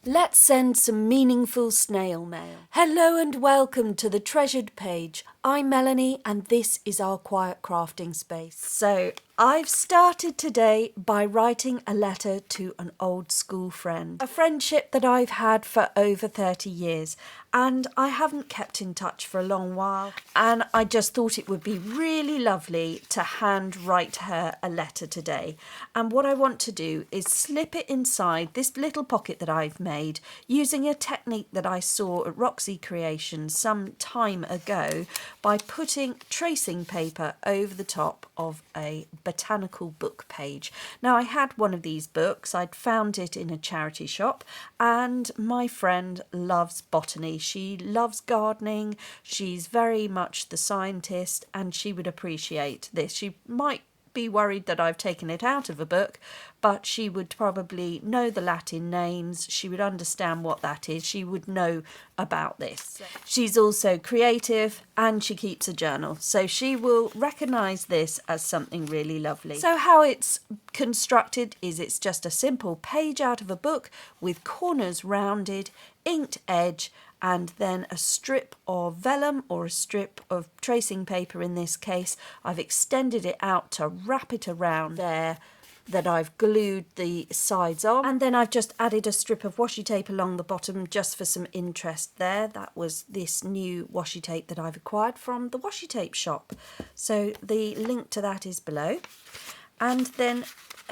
Let's send some meaningful snail mail. Hello and welcome to the Treasured Page. I'm Melanie and this is our quiet crafting space. So I've started today by writing a letter to an old school friend. A friendship that I've had for over 30 years and I haven't kept in touch for a long while. And I just thought it would be really lovely to hand write her a letter today. And what I want to do is slip it inside this little pocket that I've made using a technique that I saw at Roxy Creations some time ago by putting tracing paper over the top of a botanical book page. Now I had one of these books, I'd found it in a charity shop, and my friend loves botany. She loves gardening, she's very much the scientist, and she would appreciate this. She might be worried that I've taken it out of a book, but she would probably know the Latin names, she would understand what that is, she would know about this. She's also creative and she keeps a journal, so she will recognise this as something really lovely. So how it's constructed is it's just a simple page out of a book with corners rounded, inked edge, and then a strip of vellum or a strip of tracing paper in this case. I've extended it out to wrap it around there that I've glued the sides on, and then I've just added a strip of washi tape along the bottom just for some interest there. That was this new washi tape that I've acquired from the Washi Tape shop, so the link to that is below. And then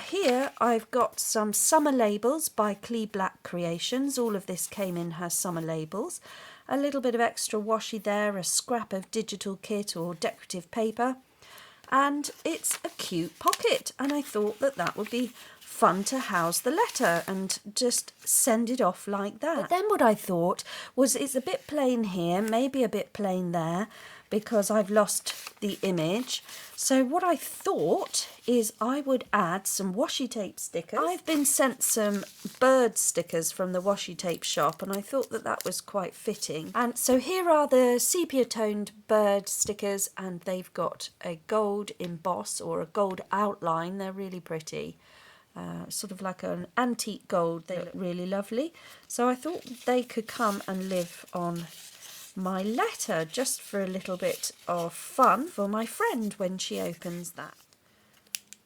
here I've got some summer labels by Clee Black Creations. All of this came in her summer labels. A little bit of extra washi there, a scrap of digital kit or decorative paper, and it's a cute pocket, and I thought that that would be fun to house the letter and just send it off like that. But then what I thought was it's a bit plain here, maybe a bit plain there, because I've lost the image. So what I thought is I would add some washi tape stickers. I've been sent some bird stickers from the Washi Tape shop and I thought that that was quite fitting. And so here are the sepia toned bird stickers, and they've got a gold emboss or a gold outline. They're really pretty. Sort of like an antique gold. They look really lovely. So I thought they could come and live on my letter just for a little bit of fun for my friend when she opens that.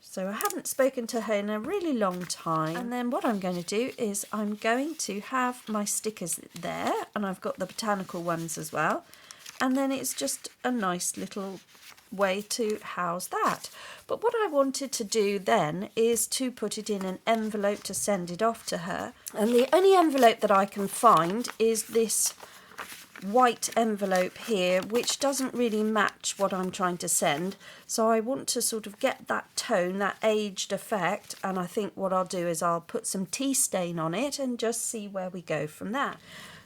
So I haven't spoken to her in a really long time, and then what I'm going to do is I'm going to have my stickers there, and I've got the botanical ones as well, and then it's just a nice little way to house that. But what I wanted to do then is to put it in an envelope to send it off to her, and the only envelope that I can find is this white envelope here, which doesn't really match what I'm trying to send, so I want to sort of get that tone, that aged effect, and I think what I'll do is I'll put some tea stain on it and just see where we go from that.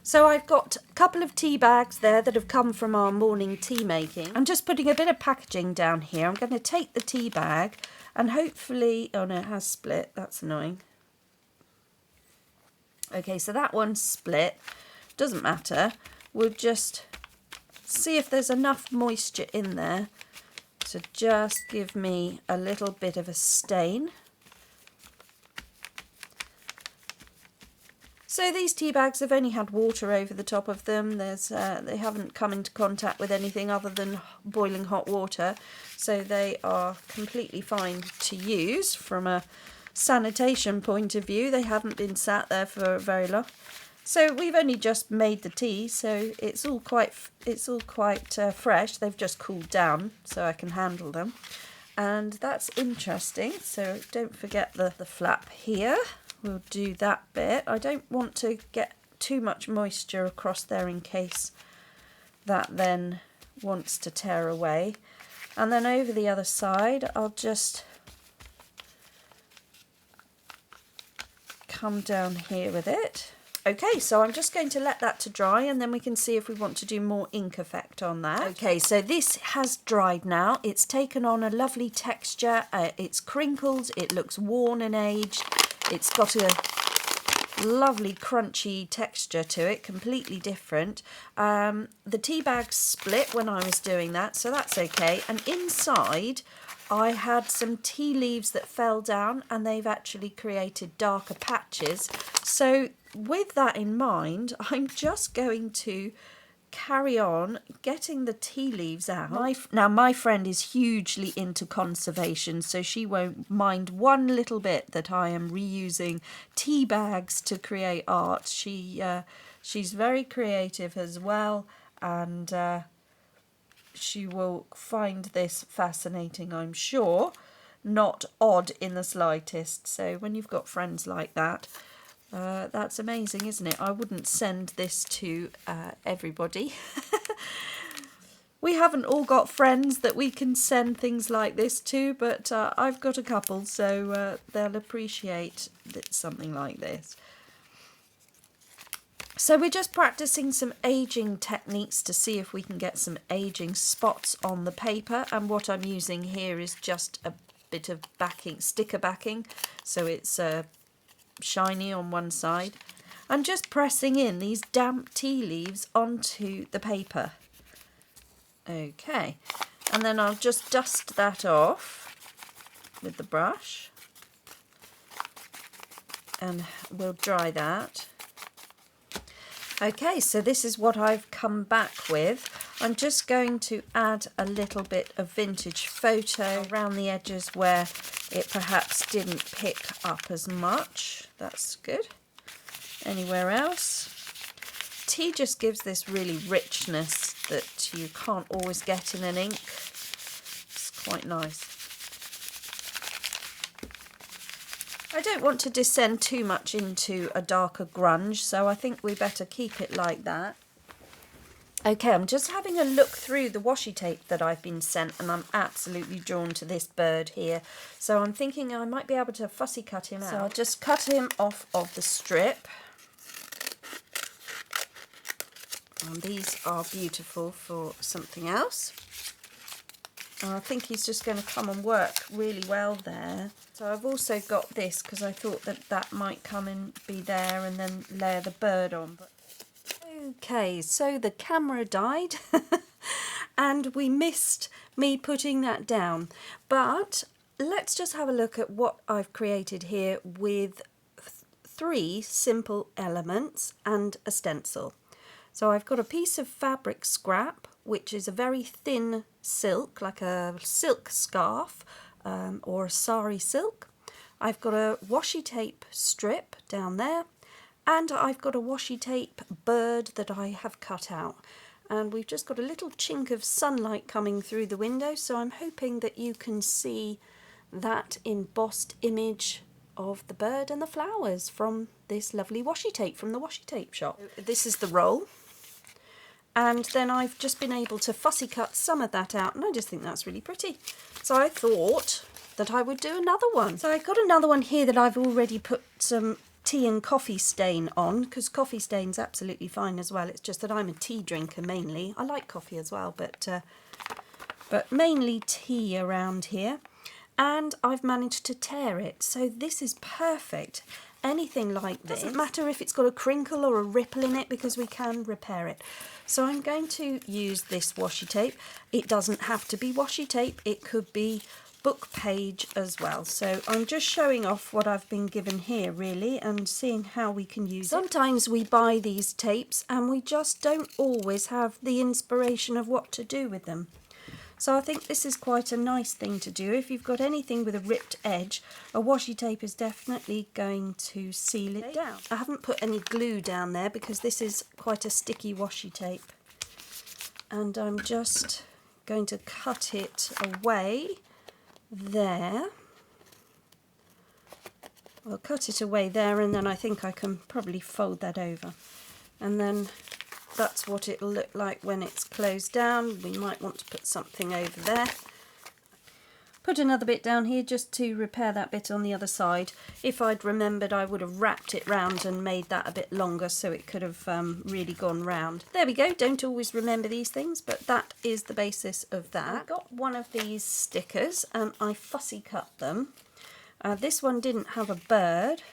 So I've got a couple of tea bags there that have come from our morning tea making. I'm just putting a bit of packaging down here. I'm going to take the tea bag and hopefully, oh no, it has split, that's annoying. Okay, so that one's split, doesn't matter. We'll just see if there's enough moisture in there to just give me a little bit of a stain. So these tea bags have only had water over the top of them. They haven't come into contact with anything other than boiling hot water, so they are completely fine to use from a sanitation point of view. They haven't been sat there for very long. So we've only just made the tea, so it's all quite fresh. They've just cooled down, so I can handle them, and that's interesting. So don't forget the flap here. We'll do that bit. I don't want to get too much moisture across there in case that then wants to tear away. And then over the other side, I'll just come down here with it. Okay, so I'm just going to let that to dry, and then we can see if we want to do more ink effect on that. Okay, so this has dried now. It's taken on a lovely texture. It's crinkled. It looks worn and aged. It's got a lovely crunchy texture to it, completely different. The tea bag split when I was doing that, so that's okay. And inside I had some tea leaves that fell down and they've actually created darker patches. So with that in mind, I'm just going to carry on getting the tea leaves out. Now my friend is hugely into conservation, so she won't mind one little bit that I am reusing tea bags to create art. She's very creative as well, and she will find this fascinating, I'm sure, not odd in the slightest. So when you've got friends like that, that's amazing, isn't it? I wouldn't send this to everybody. We haven't all got friends that we can send things like this to, but I've got a couple, so they'll appreciate something like this. So we're just practicing some aging techniques to see if we can get some aging spots on the paper, and what I'm using here is just a bit of backing, sticker backing, so it's shiny on one side. I'm just pressing in these damp tea leaves onto the paper. Okay, and then I'll just dust that off with the brush, and we'll dry that. Okay, so this is what I've come back with. I'm just going to add a little bit of vintage photo around the edges where it perhaps didn't pick up as much. That's good. Anywhere else? Tea just gives this really richness that you can't always get in an ink. It's quite nice. I don't want to descend too much into a darker grunge, so I think we better keep it like that. Okay, I'm just having a look through the washi tape that I've been sent, and I'm absolutely drawn to this bird here. So I'm thinking I might be able to fussy cut him out. So I'll just cut him off of the strip. And these are beautiful for something else. And I think he's just going to come and work really well there. So I've also got this because I thought that that might come and be there and then layer the bird on. Okay, so the camera died and we missed me putting that down. But let's just have a look at what I've created here with 3 simple elements and a stencil. So I've got a piece of fabric scrap, which is a very thin silk, like a silk scarf or a sari silk. I've got a washi tape strip down there, and I've got a washi tape bird that I have cut out. And we've just got a little chink of sunlight coming through the window, so I'm hoping that you can see that embossed image of the bird and the flowers from this lovely washi tape from the washi tape shop. This is the roll. And then I've just been able to fussy cut some of that out, and I just think that's really pretty. So I thought that I would do another one. So I've got another one here that I've already put some tea and coffee stain on, because coffee stain's absolutely fine as well. It's just that I'm a tea drinker mainly. I like coffee as well, but mainly tea around here. And I've managed to tear it, so this is perfect. Anything like this, doesn't matter if it's got a crinkle or a ripple in it, because we can repair it. So I'm going to use this washi tape. It doesn't have to be washi tape, it could be book page as well. So I'm just showing off what I've been given here really, and seeing how we can use it. Sometimes we buy these tapes and we just don't always have the inspiration of what to do with them. So I think this is quite a nice thing to do. If you've got anything with a ripped edge, a washi tape is definitely going to seal it down. I haven't put any glue down there because this is quite a sticky washi tape. And I'm just going to cut it away there. I'll cut it away there, and then I think I can probably fold that over. And then that's what it'll look like when it's closed down. We might want to put something over there. Put another bit down here just to repair that bit on the other side. If I'd remembered, I would have wrapped it round and made that a bit longer so it could have really gone round. There we go. Don't always remember these things, but that is the basis of that. I got one of these stickers and I fussy cut them. This one didn't have a bird.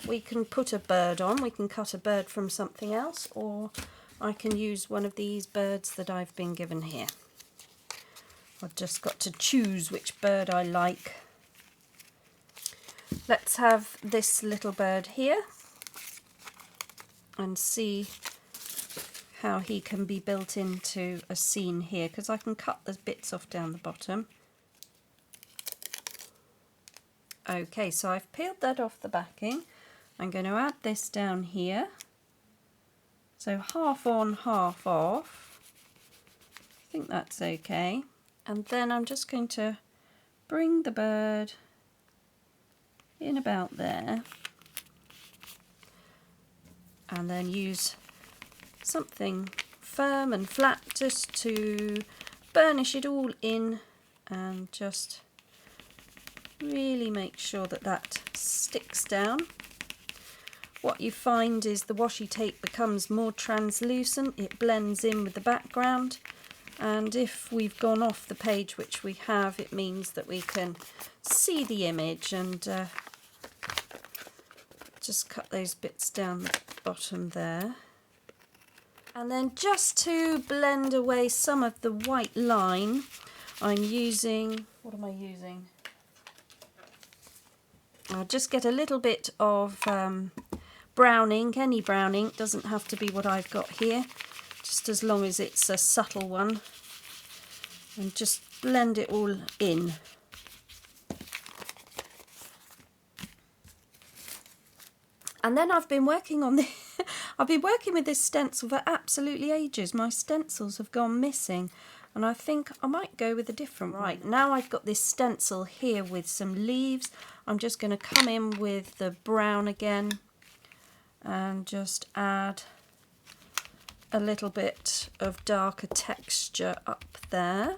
We can put a bird on, we can cut a bird from something else, or I can use one of these birds that I've been given here. I've just got to choose which bird I like. Let's have this little bird here and see how he can be built into a scene here, because I can cut the bits off down the bottom. Okay, so I've peeled that off the backing. I'm going to add this down here. So half on, half off. I think that's okay. And then I'm just going to bring the bird in about there. And then use something firm and flat just to burnish it all in and just really make sure that that sticks down. What you find is the washi tape becomes more translucent, it blends in with the background, and if we've gone off the page, which we have, it means that we can see the image. And just cut those bits down the bottom there. And then just to blend away some of the white line, I'm using, what am I using? I'll just get a little bit of brown ink, any brown ink, doesn't have to be what I've got here, just as long as it's a subtle one, and just blend it all in. And then I've been working on I've been working with this stencil for absolutely ages. My stencils have gone missing, and I think I might go with a different one. Right, now I've got this stencil here with some leaves. I'm just going to come in with the brown again and just add a little bit of darker texture up there.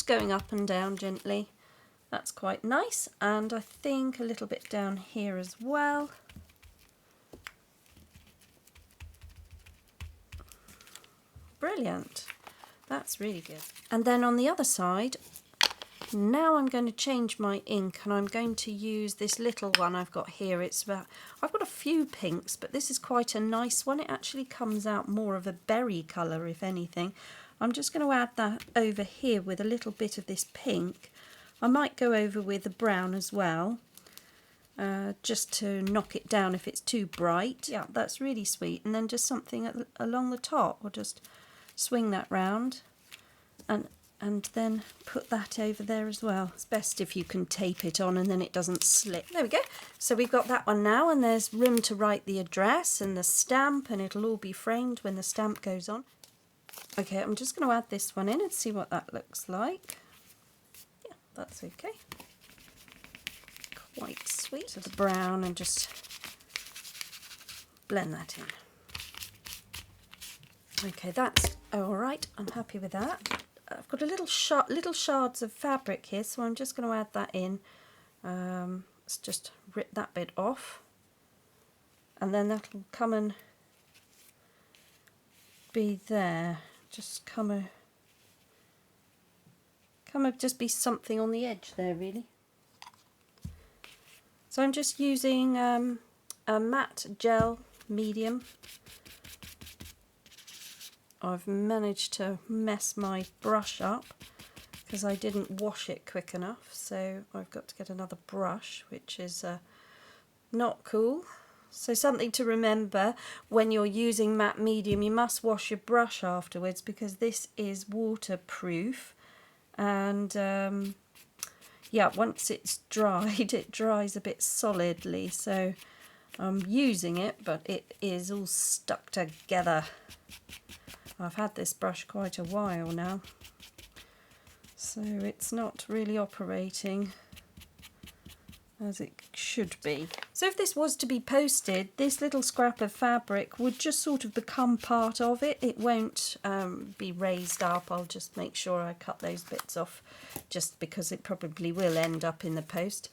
Going up and down gently. That's quite nice, and I think a little bit down here as well. Brilliant, that's really good. And then on the other side, now I'm going to change my ink, and I'm going to use this little one I've got here. I've got a few pinks, but this is quite a nice one. It actually comes out more of a berry colour, if anything. I'm just going to add that over here with a little bit of this pink. I might go over with the brown as well, just to knock it down if it's too bright. Yeah, that's really sweet. And then just something along the top. We'll just swing that round and then put that over there as well. It's best if you can tape it on and then it doesn't slip. There we go. So we've got that one now, and there's room to write the address and the stamp, and it'll all be framed when the stamp goes on. Okay, I'm just going to add this one in and see what that looks like. Yeah, that's okay. Quite sweet. So the brown, and just blend that in. Okay, that's all right. I'm happy with that. I've got a little shards of fabric here, so I'm just going to add that in. Let's just rip that bit off, and then that'll come and be there. Just just be something on the edge there, really. So I'm just using a matte gel medium. I've managed to mess my brush up because I didn't wash it quick enough, so I've got to get another brush, which is not cool. So something to remember when you're using matte medium, you must wash your brush afterwards, because this is waterproof, and yeah, once it's dried, it dries a bit solidly, so I'm using it, but it is all stuck together. I've had this brush quite a while now, so it's not really operating as it should be. So if this was to be posted, this little scrap of fabric would just sort of become part of it. It won't be raised up. I'll just make sure I cut those bits off, just because it probably will end up in the post.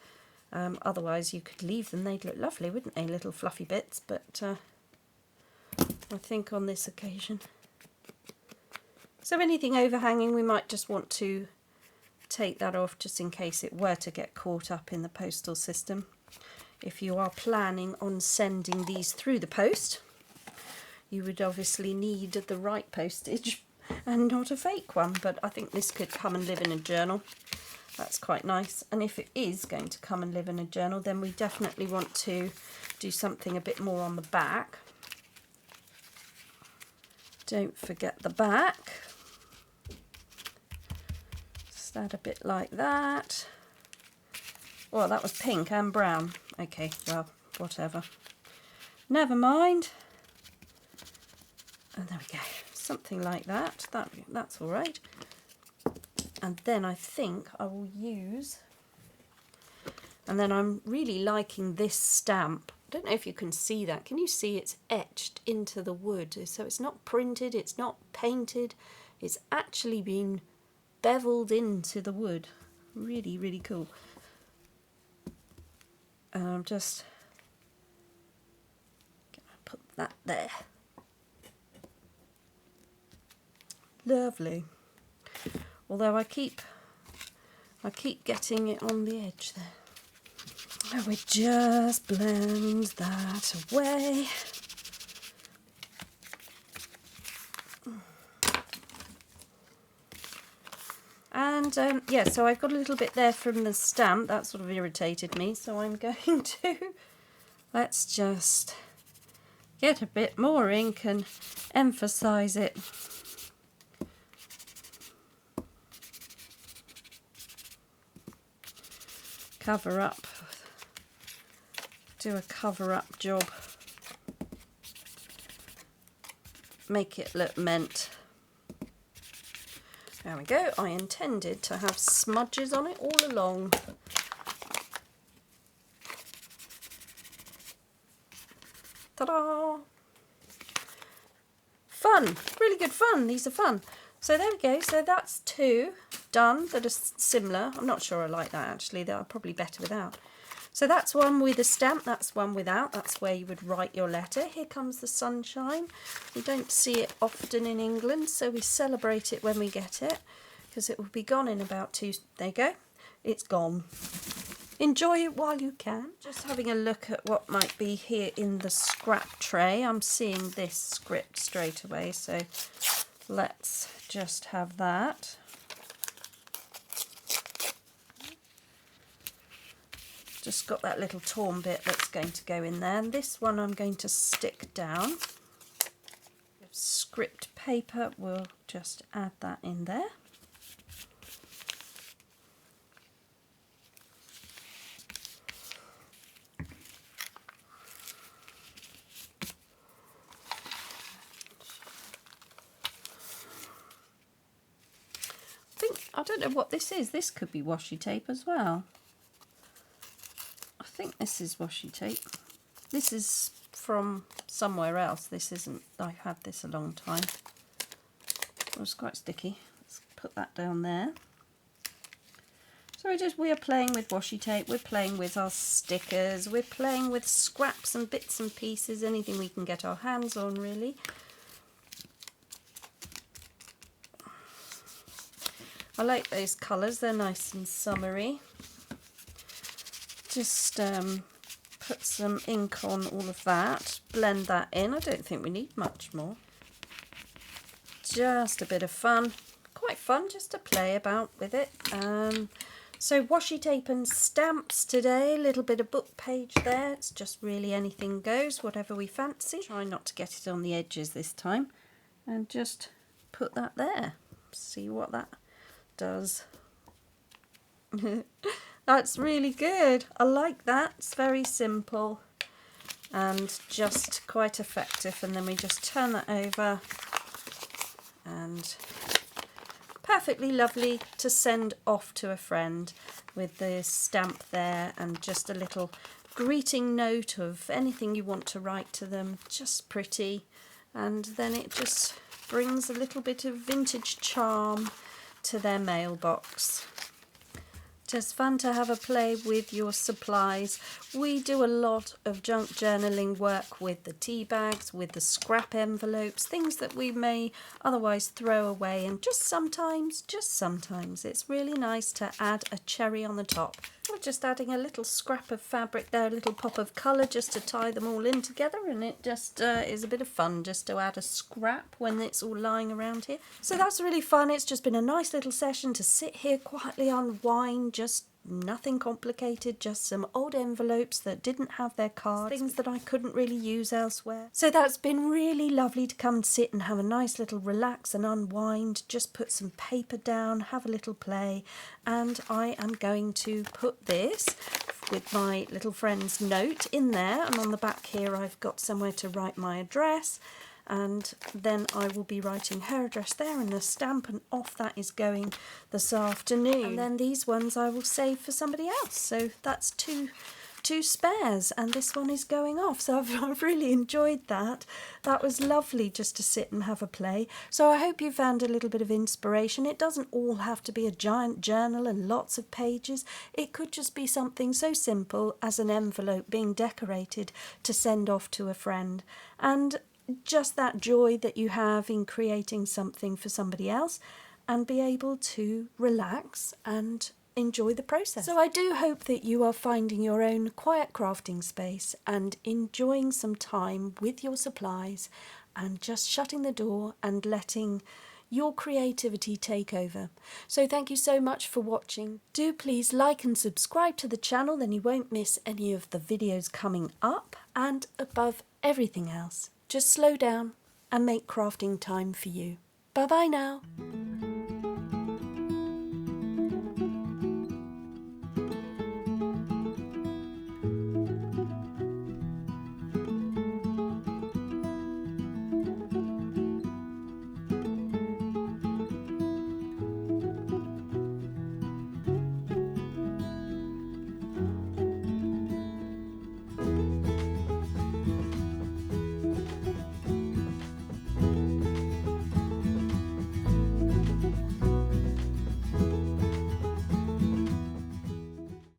Otherwise you could leave them, they'd look lovely, wouldn't they, little fluffy bits, but I think on this occasion. So anything overhanging we might just want to take that off just in case it were to get caught up in the postal system. If you are planning on sending these through the post, you would obviously need the right postage and not a fake one, but I think this could come and live in a journal. That's quite nice. And if it is going to come and live in a journal, then we definitely want to do something a bit more on the back. Don't forget the back. Just add a bit like that. Well, that was pink and brown. Okay, well, whatever. Never mind. And there we go. Something like that. That's all right. And then I think I will use... And then I'm really liking this stamp. I don't know if you can see that. Can you see it's etched into the wood? So it's not printed, it's not painted. It's actually been beveled into the wood. Really, really cool. And I'm just going to put that there. Lovely. Although I keep getting it on the edge there. And we just blend that away. And yeah, so I've got a little bit there from the stamp. That sort of irritated me. So I'm going to, let's just get a bit more ink and emphasize it. Cover up. Do a cover-up job. Make it look mint. There we go. I intended to have smudges on it all along. Ta-da! Fun! Really good fun. These are fun. So there we go. So that's two done that are similar. I'm not sure I like that actually. They are probably better without. So that's one with a stamp, that's one without. That's where you would write your letter. Here comes the sunshine. We don't see it often in England, so we celebrate it when we get it, because it will be gone in about there you go. It's gone. Enjoy it while you can. Just having a look at what might be here in the scrap tray. I'm seeing this script straight away, so let's just have that. Just got that little torn bit that's going to go in there. And this one I'm going to stick down. Script paper, we'll just add that in there. I don't know what this is. This could be washi tape as well. I think this is washi tape. This is from somewhere else. This isn't. I've had this a long time. It was quite sticky. Let's put that down there. So we are playing with washi tape. We're playing with our stickers. We're playing with scraps and bits and pieces. Anything we can get our hands on, really. I like those colours. They're nice and summery. Just put some ink on all of that, blend that in. I don't think we need much more. Just a bit of fun. Quite fun just to play about with it. So washi tape and stamps today. A little bit of book page there. It's just really anything goes, whatever we fancy. Try not to get it on the edges this time. And just put that there. See what that does. That's really good. I like that. It's very simple and just quite effective. And then we just turn that over, and perfectly lovely to send off to a friend with the stamp there and just a little greeting note of anything you want to write to them. Just pretty. And then it just brings a little bit of vintage charm to their mailbox. just fun to have a play with your supplies. We do a lot of junk journaling work with the tea bags, with the scrap envelopes, things that we may otherwise throw away, and just sometimes, it's really nice to add a cherry on the top. We're just adding a little scrap of fabric there, a little pop of colour just to tie them all in together, and it just is a bit of fun just to add a scrap when it's all lying around here. So that's really fun. It's just been a nice little session to sit here quietly, unwind, just nothing complicated, just some old envelopes that didn't have their cards, things that I couldn't really use elsewhere. So that's been really lovely to come and sit and have a nice little relax and unwind, just put some paper down, have a little play, and I am going to put this with my little friend's note in there, and on the back here I've got somewhere to write my address. And then I will be writing her address there and the stamp, and off that is going this afternoon. And then these ones I will save for somebody else. So that's two spares, and this one is going off. So I've really enjoyed that. That was lovely just to sit and have a play. So I hope you found a little bit of inspiration. It doesn't all have to be a giant journal and lots of pages. It could just be something so simple as an envelope being decorated to send off to a friend. And just that joy that you have in creating something for somebody else, and be able to relax and enjoy the process. So I do hope that you are finding your own quiet crafting space and enjoying some time with your supplies and just shutting the door and letting your creativity take over. So thank you so much for watching. Do please like and subscribe to the channel, then you won't miss any of the videos coming up. And above everything else, just slow down and make crafting time for you. Bye bye now.